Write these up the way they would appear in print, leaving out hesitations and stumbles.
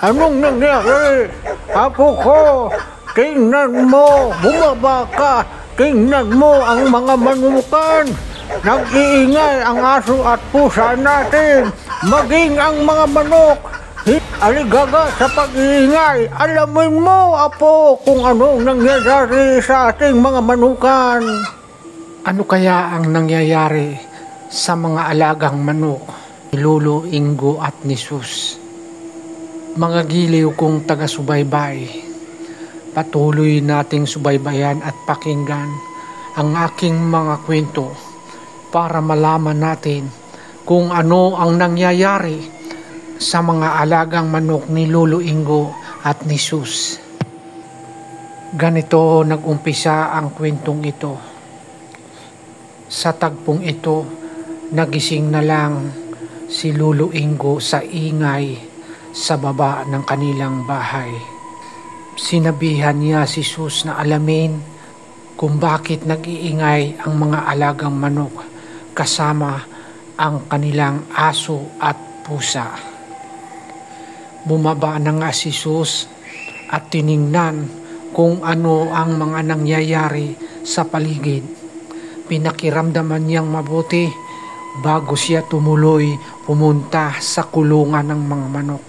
Anong nangyari? Apo ko, tingnan mo, bumaba ka. Tingnan mo ang mga manukan. Nag-iingay ang aso at pusa natin. Maging ang mga manok. Aligaga sa pag-iingay. Alamin mo, Apo, kung anong nangyayari sa ating mga manukan. Ano kaya ang nangyayari sa mga alagang manok ni Lolo Ingo at ni Sus? Mga giliw kong taga-subaybay, patuloy nating subaybayan at pakinggan ang aking mga kwento para malaman natin kung ano ang nangyayari sa mga alagang manok ni Lolo Ingo at ni Sus. Ganito nag-umpisa ang kwentong ito. Sa tagpong ito, nagising na lang si Lolo Ingo sa ingay sa baba ng kanilang bahay. Sinabihan niya si Sus na alamin kung bakit nag-iingay ang mga alagang manok kasama ang kanilang aso at pusa. Bumaba na nga si Sus at tiningnan kung ano ang mga nangyayari sa paligid. Pinakiramdaman niyang mabuti bago siya tumuloy pumunta sa kulungan ng mga manok.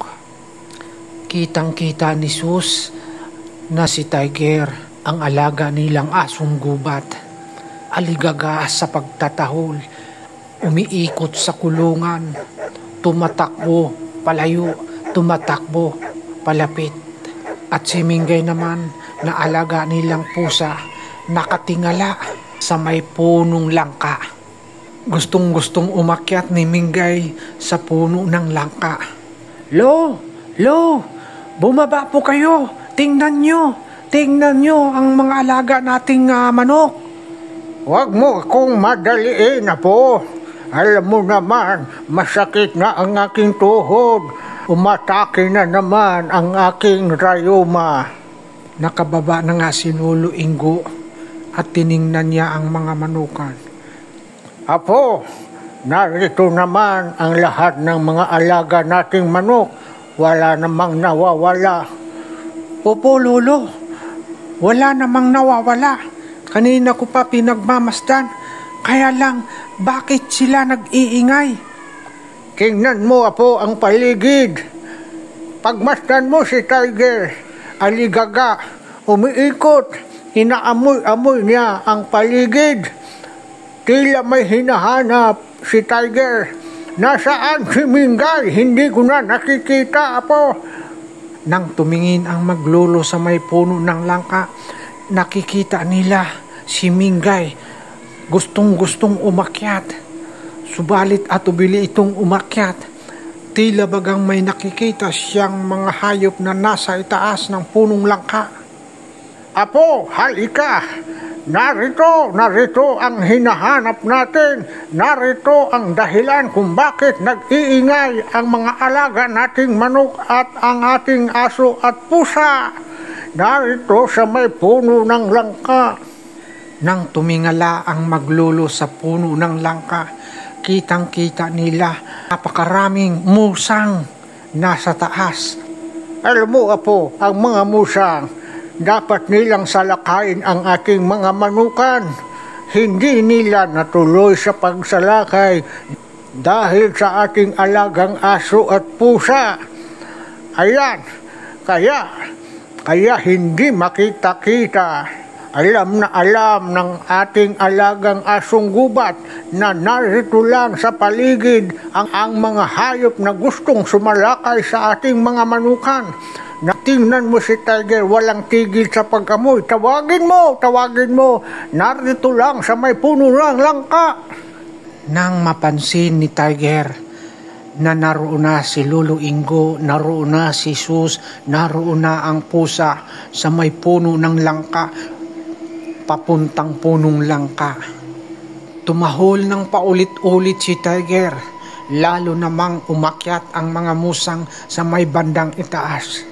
Kitang-kita ni Sus na si Tiger, ang alaga nilang asong gubat, aligaga sa pagtatahol, umiikot sa kulungan, tumatakbo palayo, tumatakbo palapit. At si Minggay naman na alaga nilang pusa, nakatingala sa may punong langka. Gustong-gustong umakyat ni Minggay sa puno ng langka. Lo! Bumaba po kayo! Tingnan nyo ang mga alaga nating manok. Huwag mo akong madaliin, Apo. Alam mo naman, masakit na ang aking tuhod. Umatake na naman ang aking rayuma. Nakababa na nga si Lolo Ingo at tiningnan niya ang mga manukan. Apo, narito naman ang lahat ng mga alaga nating manok. Wala namang nawawala. Opo, Lolo. Wala namang nawawala. Kanina ko pa pinagmamasdan. Kaya lang, bakit sila nag-iingay? Tingnan mo, Apo, ang paligid. Pagmasdan mo si Tiger, aligaga, umiikot, inaamoy-amoy niya ang paligid. Tila may hinahanap si Tiger. Nasaan si Minggay? Hindi ko na nakikita, Apo. Nang tumingin ang maglolo sa may puno ng langka, nakikita nila si Minggay. Gustong-gustong umakyat. Subalit atubili itong umakyat. Tila bagang may nakikita siyang mga hayop na nasa itaas ng punong langka. Apo, halika! Narito ang hinahanap natin. Narito ang dahilan kung bakit nag-iingay ang mga alaga nating manok at ang ating aso at pusa. Narito sa may puno ng langka. Nang tumingala ang maglolo sa puno ng langka, kitang-kita nila napakaraming musang nasa taas. Alam mo, Apo, ang mga musang, dapat nilang salakayin ang ating mga manukan. Hindi nila natuloy sa pagsalakay dahil sa ating alagang aso at pusa. Ayan, kaya hindi makita-kita. Alam na alam ng ating alagang asong gubat na narito lang sa paligid ang mga hayop na gustong sumalakay sa ating mga manukan. Natingnan mo si Tiger, walang tigil sa pag-amoy. Tawagin mo. Narito lang sa may puno ng langka. Nang mapansin ni Tiger na naroon na si Lolo Ingo, naroon na si Sus, naroon na ang pusa sa may puno ng langka, papuntang punong langka. Tumahol ng paulit-ulit si Tiger, lalo namang umakyat ang mga musang sa may bandang itaas.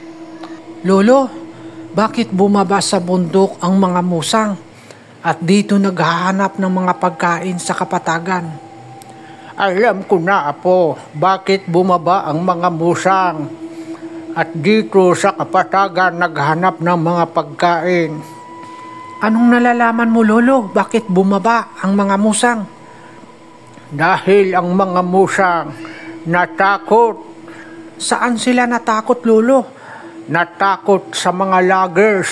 Lolo, bakit bumaba sa bundok ang mga musang at dito naghahanap ng mga pagkain sa kapatagan? Alam ko na, Apo, bakit bumaba ang mga musang. at dito sa kapatagan naghanap ng mga pagkain. Anong nalalaman mo, Lolo? Bakit bumaba ang mga musang? Dahil ang mga musang natakot. Saan sila natakot, Lolo? Natakot sa mga loggers.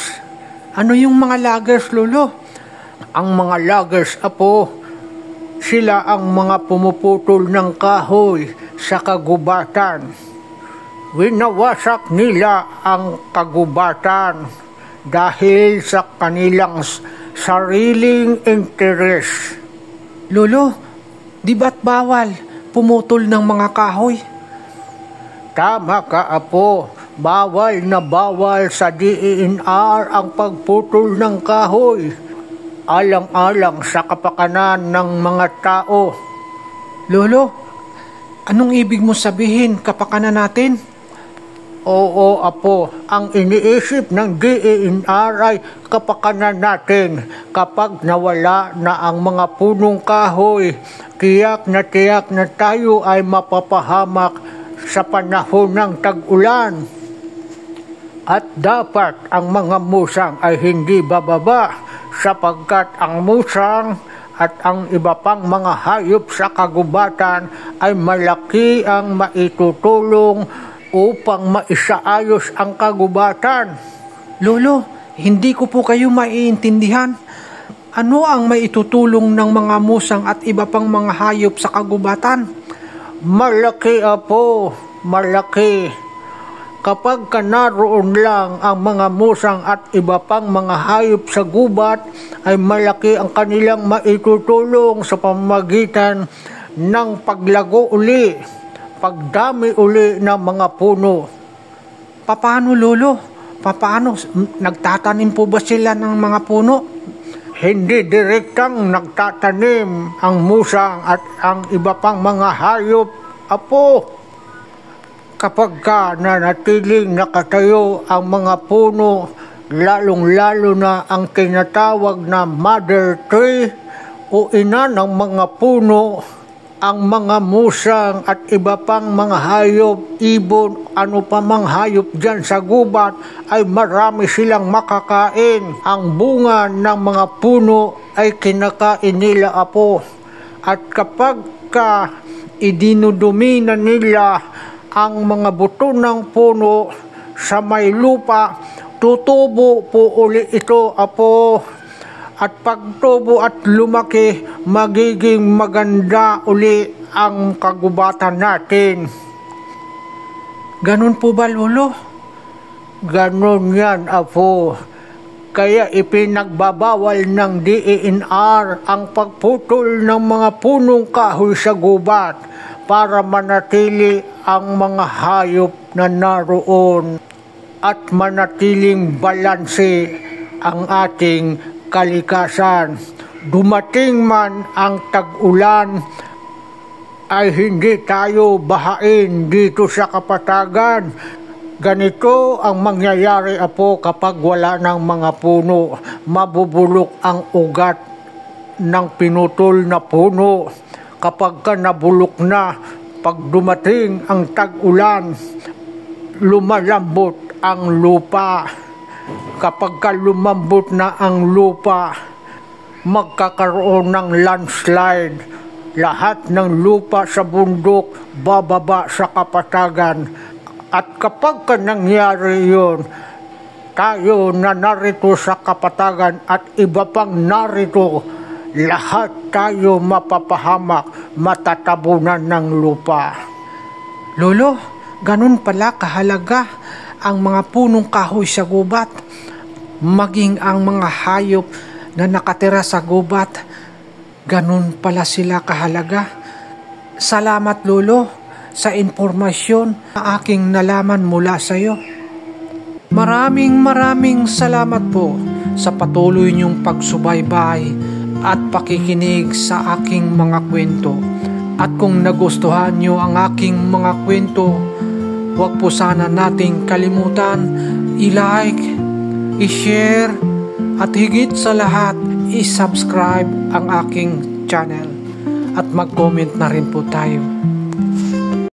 Ano yung mga loggers, Lolo? Ang mga loggers, Apo, sila ang mga pumuputol ng kahoy sa kagubatan. Winawasak nila ang kagubatan dahil sa kanilang sariling interes. Lolo, di ba't bawal pumutol ng mga kahoy? Tama ka, Apo. Bawal na bawal sa DENR ang pagputol ng kahoy. Alang-alang sa kapakanan ng mga tao. Lolo, anong ibig mo sabihin kapakanan natin? Oo, Apo. Ang iniisip ng DENR ay kapakanan natin kapag nawala na ang mga punong kahoy. Tiyak na tayo ay mapapahamak sa panahon ng tag-ulan. At dapat ang mga musang ay hindi bababa sapagkat ang musang at ang iba pang mga hayop sa kagubatan ay malaki ang maitutulong upang maisaayos ang kagubatan. Lolo, hindi ko po kayo maiintindihan. Ano ang maitutulong ng mga musang at iba pang mga hayop sa kagubatan? Malaki, Apo, malaki. Kapag naroon lang ang mga musang at iba pang mga hayop sa gubat, ay malaki ang kanilang maitutulong sa pamamagitan ng paglago uli, pagdami uli ng mga puno. Paano, Lolo? Paano? Nagtatanim po ba sila ng mga puno? Hindi direktang nagtatanim ang musang at ang iba pang mga hayop, Apo. Kapag nanatiling nakatayo ang mga puno, lalong-lalo na ang tinatawag na mother tree o ina ng mga puno, ang mga musang at iba pang mga hayop, ibon, ano pa mang hayop dyan sa gubat, ay marami silang makakain. Ang bunga ng mga puno ay kinakain nila, Apo. At kapag idinudumi na nila ang mga buto ng puno sa may lupa, tutubo po uli ito, Apo. At pagtubo at lumaki, magiging maganda uli ang kagubatan natin. Ganun po ba, Lolo? Ganun yan, Apo. Kaya ipinagbabawal ng DENR ang pagputol ng mga punong kahoy sa gubat para manatili ang mga hayop na naroon at manatiling balanse ang ating kalikasan. Dumating man ang tag-ulan, ay hindi tayo bahain dito sa kapatagan. Ganito ang mangyayari, Apo, kapag wala ng mga puno. Mabubulok ang ugat ng pinutol na puno. Kapag nabulok na, pag dumating ang tag-ulan, lumalambot ang lupa. Kapag lumambot na ang lupa, magkakaroon ng landslide. Lahat ng lupa sa bundok bababa sa kapatagan. At kapag nangyari yun, tayo na narito sa kapatagan at iba pang narito, lahat tayo mapapahamak, matatabunan ng lupa. Lolo, ganun pala kahalaga ang mga punong kahoy sa gubat, maging ang mga hayop na nakatira sa gubat, ganun pala sila kahalaga. Salamat, Lolo, sa impormasyon na aking nalaman mula sa iyo. Maraming salamat po sa patuloy niyong pagsubaybay at pakikinig sa aking mga kwento. At kung nagustuhan niyo ang aking mga kwento, huwag po sana nating kalimutan i-like, i-share, at higit sa lahat, i-subscribe ang aking channel. At mag-comment na rin po tayo.